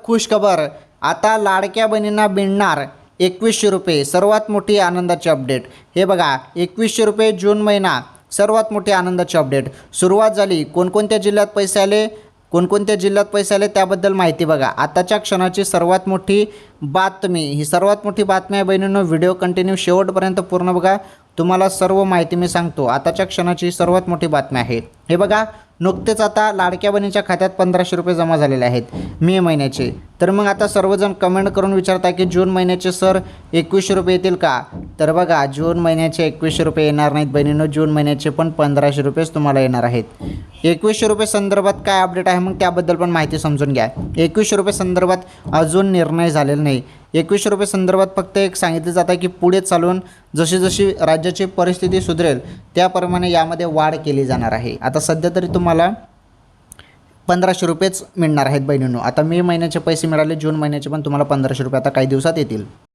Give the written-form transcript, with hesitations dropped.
खुश खबर, आता लाडक्या बहिणींना मिळणार 2100 रुपये. सर्वात मोठी आनंदाची अपडेट. हे बघा, 2100 रुपये जून महिना, सर्वात मोठी आनंदाची अपडेट सुरुवात झाली. कोणकोणत्या जिल्ह्यात पैसे आले, कोणकोणत्या जिल्ह्यात पैसे आले त्याबद्दल माहिती बघा. आताच्या क्षणाची सर्वात मोठी बातमी, ही सर्वात मोठी बातमी आहे बहिणींनो. व्हिडिओ कंटिन्यू शेवटपर्यंत पूर्ण बघा, तुम्हाला सर्व माहिती मी सांगतो. आताच्या क्षणाची सर्वात मोठी बातमी आहे. हे बघा, नुकतेच आता लाडक्या बहिणीच्या खात्यात 1500 रुपये जमा झालेले आहेत मे महिन्याचे. तर मग आता सर्वजण कमेंट करून विचारता की जून महिन्याचे सर 2100 रुपये येतील का? तर बघा, जून महिन्याचे 2100 रुपये येणार नाहीत बहिणींनो. जून महिन्याचे पण 1500 रुपयेच तुम्हाला येणार आहेत. 2100 रुपये संदर्भात काय अपडेट आहे मग त्याबद्दल पण माहिती समजून घ्या. 2100 रुपये संदर्भात अजून निर्णय झालेला नाही. 2100 रुपये संदर्भात फक्त एक सांगितलं जातं की पुढे चालून जशी जशी राज्याची परिस्थिती सुधरेल त्याप्रमाणे यामध्ये वाढ केली जाणार आहे. आता सध्या तरी तुम्हाला 1500 रुपयेच मिळणार आहेत बहिणींनो. आता मे महिन्याचे पैसे मिळाले, जून महिन्याचे पण तुम्हाला 1500 रुपये आता काही दिवसात येतील.